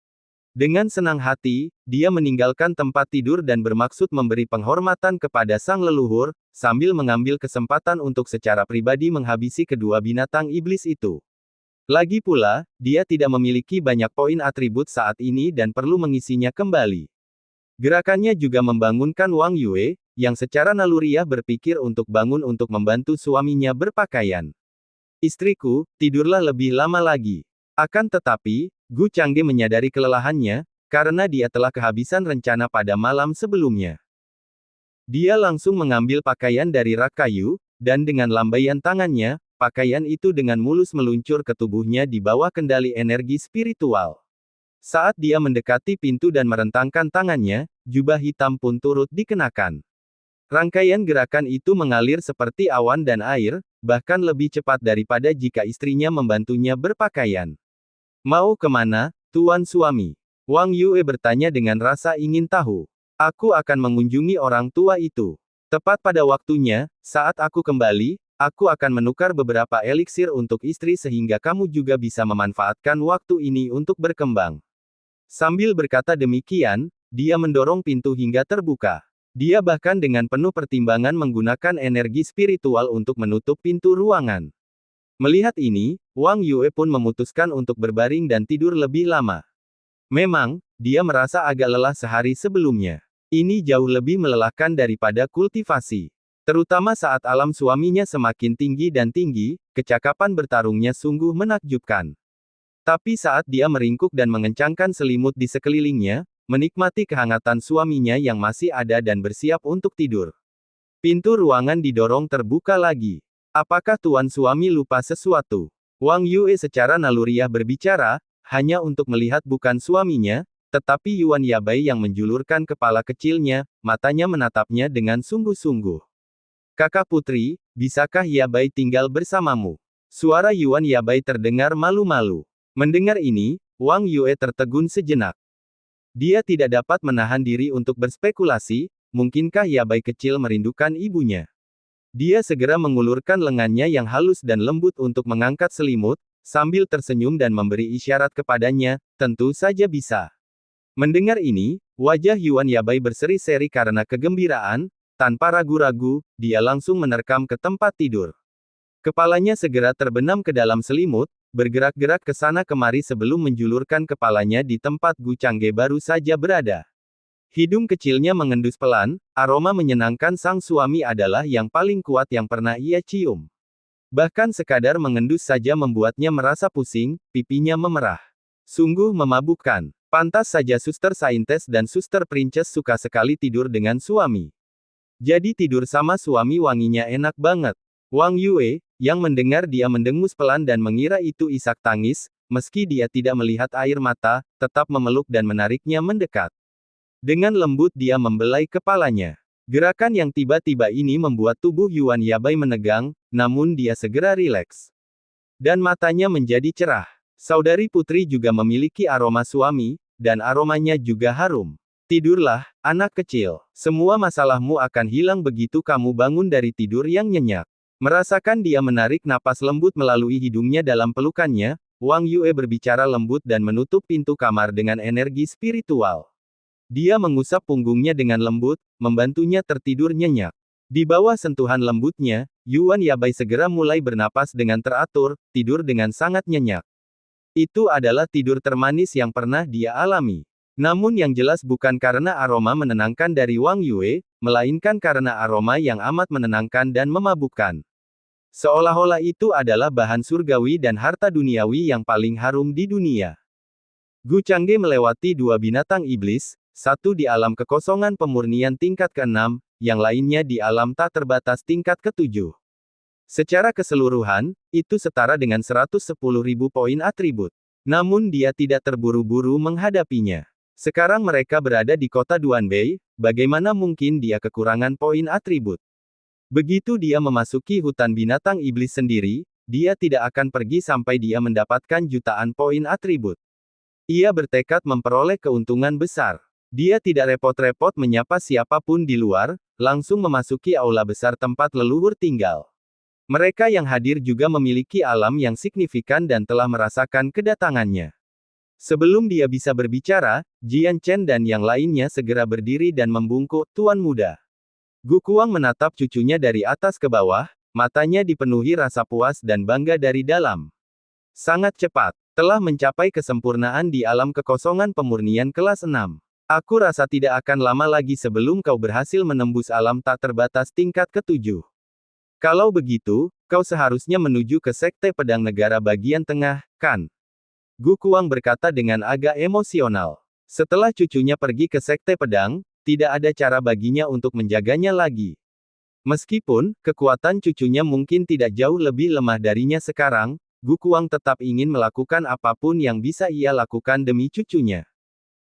Dengan senang hati, dia meninggalkan tempat tidur dan bermaksud memberi penghormatan kepada sang leluhur, sambil mengambil kesempatan untuk secara pribadi menghabisi kedua binatang iblis itu. Lagi pula, dia tidak memiliki banyak poin atribut saat ini dan perlu mengisinya kembali. Gerakannya juga membangunkan Wang Yue, yang secara naluriah berpikir untuk bangun untuk membantu suaminya berpakaian. "Istriku, tidurlah lebih lama lagi." Akan tetapi, Gu Changge menyadari kelelahannya, karena dia telah kehabisan rencana pada malam sebelumnya. Dia langsung mengambil pakaian dari rak kayu, dan dengan lambaian tangannya, pakaian itu dengan mulus meluncur ke tubuhnya di bawah kendali energi spiritual. Saat dia mendekati pintu dan merentangkan tangannya, jubah hitam pun turut dikenakan. Rangkaian gerakan itu mengalir seperti awan dan air, bahkan lebih cepat daripada jika istrinya membantunya berpakaian. "Mau kemana, Tuan Suami?" Wang Yue bertanya dengan rasa ingin tahu. "Aku akan mengunjungi orang tua itu. Tepat pada waktunya, saat aku kembali, aku akan menukar beberapa eliksir untuk istri sehingga kamu juga bisa memanfaatkan waktu ini untuk berkembang." Sambil berkata demikian, dia mendorong pintu hingga terbuka. Dia bahkan dengan penuh pertimbangan menggunakan energi spiritual untuk menutup pintu ruangan. Melihat ini, Wang Yue pun memutuskan untuk berbaring dan tidur lebih lama. Memang, dia merasa agak lelah sehari sebelumnya. Ini jauh lebih melelahkan daripada kultivasi. Terutama saat alam suaminya semakin tinggi dan tinggi, kecakapan bertarungnya sungguh menakjubkan. Tapi saat dia meringkuk dan mengencangkan selimut di sekelilingnya, menikmati kehangatan suaminya yang masih ada dan bersiap untuk tidur. Pintu ruangan didorong terbuka lagi. "Apakah Tuan Suami lupa sesuatu?" Wang Yue secara naluriah berbicara, hanya untuk melihat bukan suaminya, tetapi Yuan Yabai yang menjulurkan kepala kecilnya, matanya menatapnya dengan sungguh-sungguh. "Kakak putri, bisakah Yabai tinggal bersamamu?" Suara Yuan Yabai terdengar malu-malu. Mendengar ini, Wang Yue tertegun sejenak. Dia tidak dapat menahan diri untuk berspekulasi, mungkinkah Yabai kecil merindukan ibunya. Dia segera mengulurkan lengannya yang halus dan lembut untuk mengangkat selimut, sambil tersenyum dan memberi isyarat kepadanya, tentu saja bisa. Mendengar ini, wajah Yuan Yabai berseri-seri karena kegembiraan, tanpa ragu-ragu, dia langsung menerkam ke tempat tidur. Kepalanya segera terbenam ke dalam selimut, bergerak-gerak ke sana kemari sebelum menjulurkan kepalanya di tempat Gu Changge baru saja berada. Hidung kecilnya mengendus pelan, aroma menyenangkan sang suami adalah yang paling kuat yang pernah ia cium. Bahkan sekadar mengendus saja membuatnya merasa pusing, pipinya memerah. Sungguh memabukkan. Pantas saja Suster Saintes dan Suster Princess suka sekali tidur dengan suami. Jadi tidur sama suami wanginya enak banget. Wang Yue, yang mendengar dia mendengus pelan dan mengira itu isak tangis, meski dia tidak melihat air mata, tetap memeluk dan menariknya mendekat. Dengan lembut dia membelai kepalanya. Gerakan yang tiba-tiba ini membuat tubuh Yuan Yabai menegang, namun dia segera rileks. Dan matanya menjadi cerah. Saudari putri juga memiliki aroma suami, dan aromanya juga harum. Tidurlah, anak kecil. Semua masalahmu akan hilang begitu kamu bangun dari tidur yang nyenyak. Merasakan dia menarik napas lembut melalui hidungnya dalam pelukannya, Wang Yue berbicara lembut dan menutup pintu kamar dengan energi spiritual. Dia mengusap punggungnya dengan lembut, membantunya tertidur nyenyak. Di bawah sentuhan lembutnya, Yuan Yabai segera mulai bernapas dengan teratur, tidur dengan sangat nyenyak. Itu adalah tidur termanis yang pernah dia alami. Namun yang jelas bukan karena aroma menenangkan dari Wang Yue, melainkan karena aroma yang amat menenangkan dan memabukkan. Seolah-olah itu adalah bahan surgawi dan harta duniawi yang paling harum di dunia. Gu Changge melewati dua binatang iblis, satu di alam kekosongan pemurnian tingkat ke-6, yang lainnya di alam tak terbatas tingkat ke-7. Secara keseluruhan, itu setara dengan 110.000 poin atribut. Namun dia tidak terburu-buru menghadapinya. Sekarang mereka berada di kota Duanbei, bagaimana mungkin dia kekurangan poin atribut? Begitu dia memasuki hutan binatang iblis sendiri, dia tidak akan pergi sampai dia mendapatkan jutaan poin atribut. Ia bertekad memperoleh keuntungan besar. Dia tidak repot-repot menyapa siapapun di luar, langsung memasuki aula besar tempat leluhur tinggal. Mereka yang hadir juga memiliki alam yang signifikan dan telah merasakan kedatangannya. Sebelum dia bisa berbicara, Jian Chen dan yang lainnya segera berdiri dan membungkuk, "Tuan muda." Gu Kuang menatap cucunya dari atas ke bawah, matanya dipenuhi rasa puas dan bangga dari dalam. Sangat cepat, telah mencapai kesempurnaan di alam kekosongan pemurnian kelas 6. Aku rasa tidak akan lama lagi sebelum kau berhasil menembus alam tak terbatas tingkat ke-7. Kalau begitu, kau seharusnya menuju ke Sekte Pedang Negara bagian tengah, kan? Gu Kuang berkata dengan agak emosional. Setelah cucunya pergi ke Sekte Pedang, tidak ada cara baginya untuk menjaganya lagi. Meskipun, kekuatan cucunya mungkin tidak jauh lebih lemah darinya sekarang, Gu Kuang tetap ingin melakukan apapun yang bisa ia lakukan demi cucunya.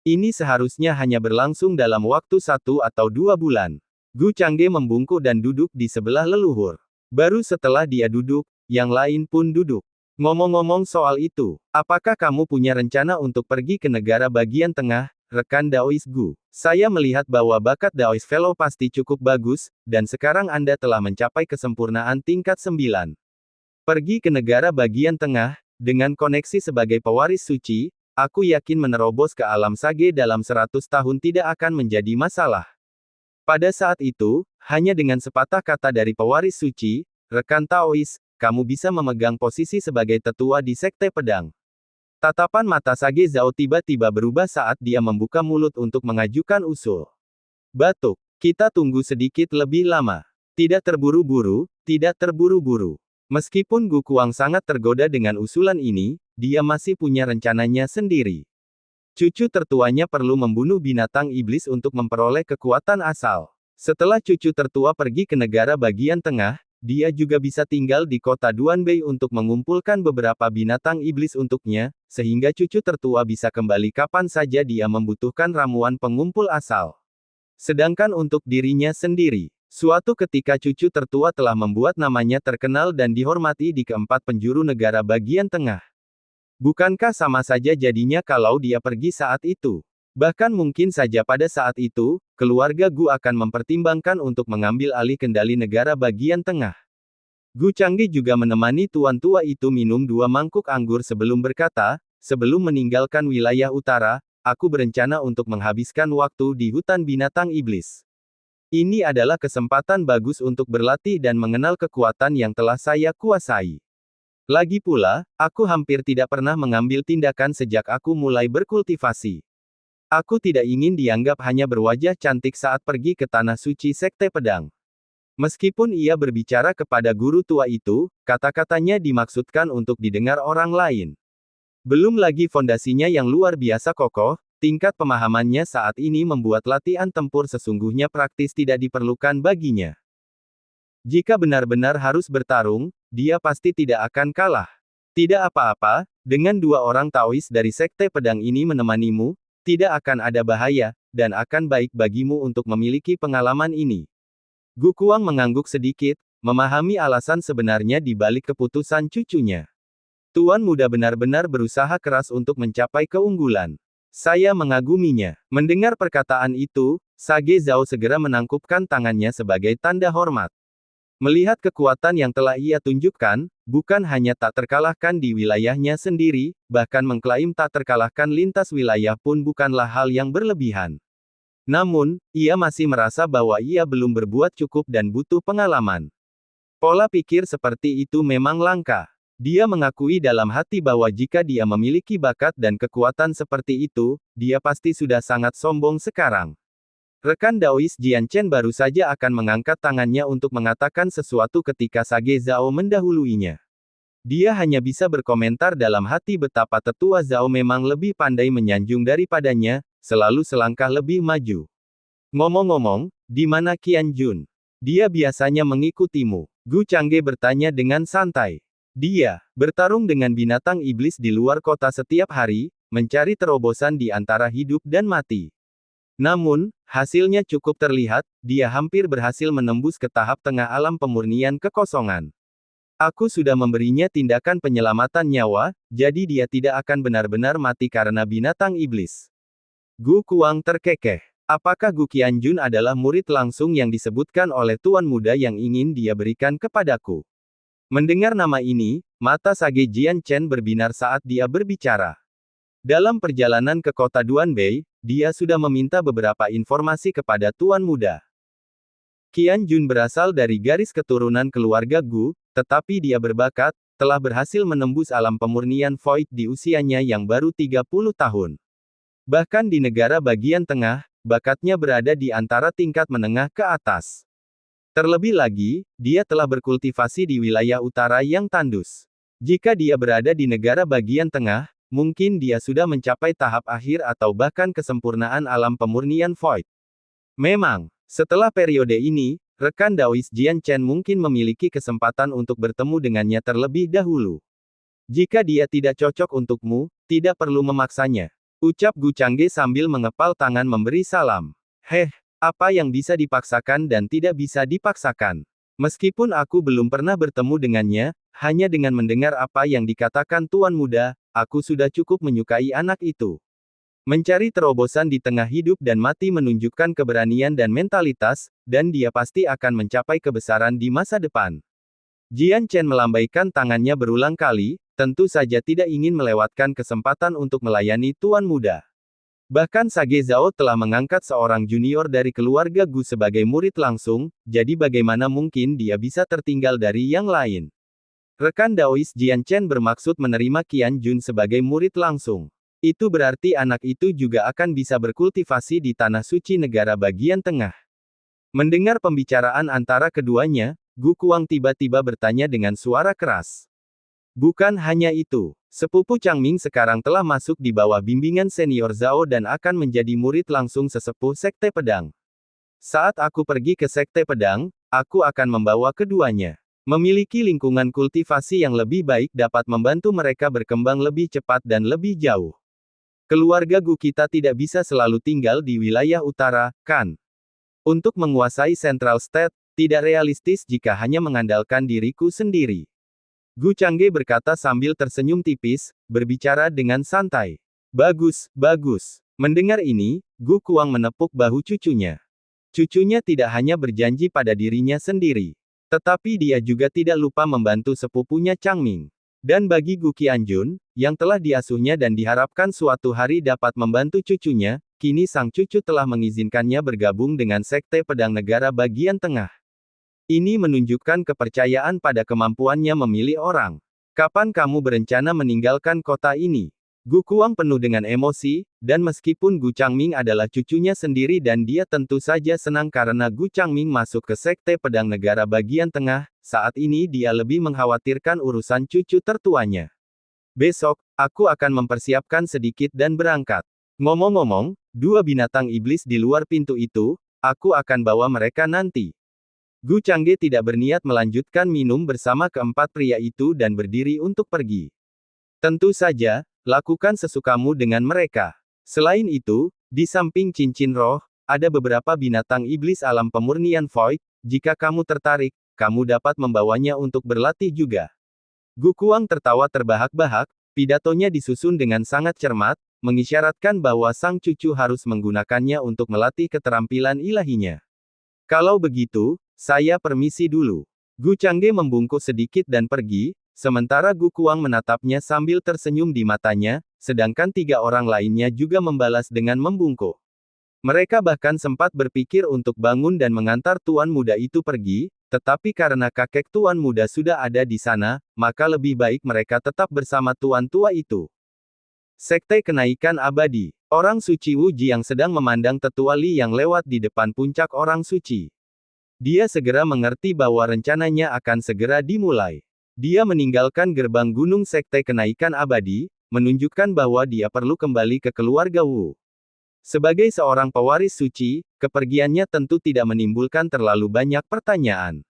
Ini seharusnya hanya berlangsung dalam waktu 1 atau 2 bulan. Gu Changge membungkuk dan duduk di sebelah leluhur. Baru setelah dia duduk, yang lain pun duduk. Ngomong-ngomong soal itu, apakah kamu punya rencana untuk pergi ke negara bagian tengah, rekan Daois Gu? Saya melihat bahwa bakat Daois Fellow pasti cukup bagus, dan sekarang Anda telah mencapai kesempurnaan tingkat 9. Pergi ke negara bagian tengah, dengan koneksi sebagai pewaris suci, aku yakin menerobos ke alam Sage dalam 100 tahun tidak akan menjadi masalah. Pada saat itu, hanya dengan sepatah kata dari pewaris suci, rekan Taois, kamu bisa memegang posisi sebagai tetua di Sekte Pedang. Tatapan mata Sage Zhao tiba-tiba berubah saat dia membuka mulut untuk mengajukan usul. Batuk. Kita tunggu sedikit lebih lama. Tidak terburu-buru, tidak terburu-buru. Meskipun Gu Kuang sangat tergoda dengan usulan ini, dia masih punya rencananya sendiri. Cucu tertuanya perlu membunuh binatang iblis untuk memperoleh kekuatan asal. Setelah cucu tertua pergi ke negara bagian tengah, dia juga bisa tinggal di kota Duanbei untuk mengumpulkan beberapa binatang iblis untuknya, sehingga cucu tertua bisa kembali kapan saja dia membutuhkan ramuan pengumpul asal. Sedangkan untuk dirinya sendiri, suatu ketika cucu tertua telah membuat namanya terkenal dan dihormati di keempat penjuru negara bagian tengah. Bukankah sama saja jadinya kalau dia pergi saat itu? Bahkan mungkin saja pada saat itu, keluarga Gu akan mempertimbangkan untuk mengambil alih kendali negara bagian tengah. Gu Changge juga menemani tuan tua itu minum 2 mangkuk anggur sebelum berkata, sebelum meninggalkan wilayah utara, aku berencana untuk menghabiskan waktu di hutan binatang iblis. Ini adalah kesempatan bagus untuk berlatih dan mengenal kekuatan yang telah saya kuasai. Lagi pula, aku hampir tidak pernah mengambil tindakan sejak aku mulai berkultivasi. Aku tidak ingin dianggap hanya berwajah cantik saat pergi ke tanah suci Sekte Pedang. Meskipun ia berbicara kepada guru tua itu, kata-katanya dimaksudkan untuk didengar orang lain. Belum lagi fondasinya yang luar biasa kokoh, tingkat pemahamannya saat ini membuat latihan tempur sesungguhnya praktis tidak diperlukan baginya. Jika benar-benar harus bertarung, dia pasti tidak akan kalah. Tidak apa-apa, dengan dua orang Taois dari Sekte Pedang ini menemanimu, tidak akan ada bahaya, dan akan baik bagimu untuk memiliki pengalaman ini. Gu Kuang mengangguk sedikit, memahami alasan sebenarnya di balik keputusan cucunya. Tuan muda benar-benar berusaha keras untuk mencapai keunggulan. Saya mengaguminya. Mendengar perkataan itu, Sage Zhao segera menangkupkan tangannya sebagai tanda hormat. Melihat kekuatan yang telah ia tunjukkan, bukan hanya tak terkalahkan di wilayahnya sendiri, bahkan mengklaim tak terkalahkan lintas wilayah pun bukanlah hal yang berlebihan. Namun, ia masih merasa bahwa ia belum berbuat cukup dan butuh pengalaman. Pola pikir seperti itu memang langka. Dia mengakui dalam hati bahwa jika dia memiliki bakat dan kekuatan seperti itu, dia pasti sudah sangat sombong sekarang. Rekan Daois Jian Chen baru saja akan mengangkat tangannya untuk mengatakan sesuatu ketika Sage Zhao mendahuluinya. Dia hanya bisa berkomentar dalam hati betapa tetua Zhao memang lebih pandai menyanjung daripadanya, selalu selangkah lebih maju. Ngomong-ngomong, di mana Qian Jun? Dia biasanya mengikutimu. Gu Changge bertanya dengan santai. Dia bertarung dengan binatang iblis di luar kota setiap hari, mencari terobosan di antara hidup dan mati. Namun, hasilnya cukup terlihat, dia hampir berhasil menembus ke tahap tengah alam pemurnian kekosongan. Aku sudah memberinya tindakan penyelamatan nyawa, jadi dia tidak akan benar-benar mati karena binatang iblis. Gu Kuang terkekeh. Apakah Gu Qianjun adalah murid langsung yang disebutkan oleh tuan muda yang ingin dia berikan kepadaku? Mendengar nama ini, mata Sage Jian Chen berbinar saat dia berbicara. Dalam perjalanan ke kota Duanbei, dia sudah meminta beberapa informasi kepada tuan muda. Qian Jun berasal dari garis keturunan keluarga Gu, tetapi dia berbakat, telah berhasil menembus alam pemurnian Void di usianya yang baru 30 tahun. Bahkan di negara bagian tengah, bakatnya berada di antara tingkat menengah ke atas. Terlebih lagi, dia telah berkultivasi di wilayah utara yang tandus. Jika dia berada di negara bagian tengah, mungkin dia sudah mencapai tahap akhir atau bahkan kesempurnaan alam pemurnian Void. Memang, setelah periode ini, rekan Daois Jian Chen mungkin memiliki kesempatan untuk bertemu dengannya terlebih dahulu. Jika dia tidak cocok untukmu, tidak perlu memaksanya. Ucap Gu Changge sambil mengepal tangan memberi salam. Apa yang bisa dipaksakan dan tidak bisa dipaksakan. Meskipun aku belum pernah bertemu dengannya, hanya dengan mendengar apa yang dikatakan tuan muda, aku sudah cukup menyukai anak itu. Mencari terobosan di tengah hidup dan mati menunjukkan keberanian dan mentalitas, dan dia pasti akan mencapai kebesaran di masa depan. Jian Chen melambaikan tangannya berulang kali, tentu saja tidak ingin melewatkan kesempatan untuk melayani tuan muda. Bahkan Sage Zhao telah mengangkat seorang junior dari keluarga Gu sebagai murid langsung, jadi bagaimana mungkin dia bisa tertinggal dari yang lain. Rekan Daois Jian Chen bermaksud menerima Qian Jun sebagai murid langsung. Itu berarti anak itu juga akan bisa berkultivasi di tanah suci negara bagian tengah. Mendengar pembicaraan antara keduanya, Gu Kuang tiba-tiba bertanya dengan suara keras. Bukan hanya itu, sepupu Changming sekarang telah masuk di bawah bimbingan senior Zhao dan akan menjadi murid langsung sesepuh Sekte Pedang. Saat aku pergi ke Sekte Pedang, aku akan membawa keduanya. Memiliki lingkungan kultivasi yang lebih baik dapat membantu mereka berkembang lebih cepat dan lebih jauh. Keluarga Gu kita tidak bisa selalu tinggal di wilayah utara, kan? Untuk menguasai Central State, tidak realistis jika hanya mengandalkan diriku sendiri. Gu Changge berkata sambil tersenyum tipis, berbicara dengan santai. Bagus, bagus. Mendengar ini, Gu Kuang menepuk bahu cucunya. Cucunya tidak hanya berjanji pada dirinya sendiri. Tetapi dia juga tidak lupa membantu sepupunya Changming. Dan bagi Gu Qianjun, yang telah diasuhnya dan diharapkan suatu hari dapat membantu cucunya, kini sang cucu telah mengizinkannya bergabung dengan Sekte Pedang Negara bagian tengah. Ini menunjukkan kepercayaan pada kemampuannya memilih orang. Kapan kamu berencana meninggalkan kota ini? Gu Kuang penuh dengan emosi, dan meskipun Gu Changming adalah cucunya sendiri dan dia tentu saja senang karena Gu Changming masuk ke Sekte Pedang Negara bagian tengah, saat ini dia lebih mengkhawatirkan urusan cucu tertuanya. Besok, aku akan mempersiapkan sedikit dan berangkat. Ngomong-ngomong, dua binatang iblis di luar pintu itu, aku akan bawa mereka nanti. Gu Changge tidak berniat melanjutkan minum bersama keempat pria itu dan berdiri untuk pergi. Tentu saja, lakukan sesukamu dengan mereka. Selain itu, di samping cincin roh, ada beberapa binatang iblis alam pemurnian Void, jika kamu tertarik, kamu dapat membawanya untuk berlatih juga. Gu Kuang tertawa terbahak-bahak, pidatonya disusun dengan sangat cermat, mengisyaratkan bahwa sang cucu harus menggunakannya untuk melatih keterampilan ilahinya. Kalau begitu, saya permisi dulu. Gu Changge membungkuk sedikit dan pergi, sementara Gu Kuang menatapnya sambil tersenyum di matanya, sedangkan tiga orang lainnya juga membalas dengan membungkuk. Mereka bahkan sempat berpikir untuk bangun dan mengantar tuan muda itu pergi, tetapi karena kakek tuan muda sudah ada di sana, maka lebih baik mereka tetap bersama tuan tua itu. Sekte Kenaikan Abadi. Orang suci Wu Ji yang sedang memandang tetua Li yang lewat di depan puncak orang suci. Dia segera mengerti bahwa rencananya akan segera dimulai. Dia meninggalkan gerbang gunung Sekte Kenaikan Abadi, menunjukkan bahwa dia perlu kembali ke keluarga Wu. Sebagai seorang pewaris suci, kepergiannya tentu tidak menimbulkan terlalu banyak pertanyaan.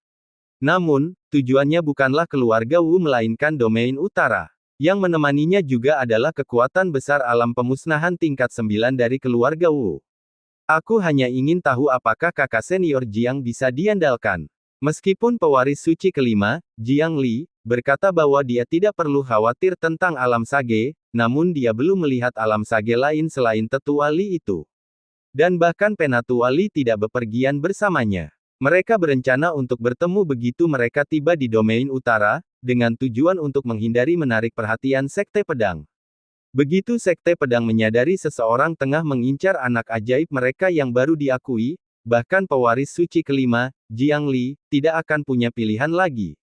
Namun, tujuannya bukanlah keluarga Wu melainkan domain utara. Yang menemaninya juga adalah kekuatan besar alam pemusnahan tingkat 9 dari keluarga Wu. Aku hanya ingin tahu apakah kakak senior Jiang bisa diandalkan. Meskipun pewaris suci kelima, Jiang Li, berkata bahwa dia tidak perlu khawatir tentang alam sage, namun dia belum melihat alam sage lain selain tetua Li itu. Dan bahkan Penatua Li tidak bepergian bersamanya. Mereka berencana untuk bertemu begitu mereka tiba di domain utara, dengan tujuan untuk menghindari menarik perhatian Sekte Pedang. Begitu Sekte Pedang menyadari seseorang tengah mengincar anak ajaib mereka yang baru diakui, bahkan pewaris suci kelima, Jiang Li, tidak akan punya pilihan lagi.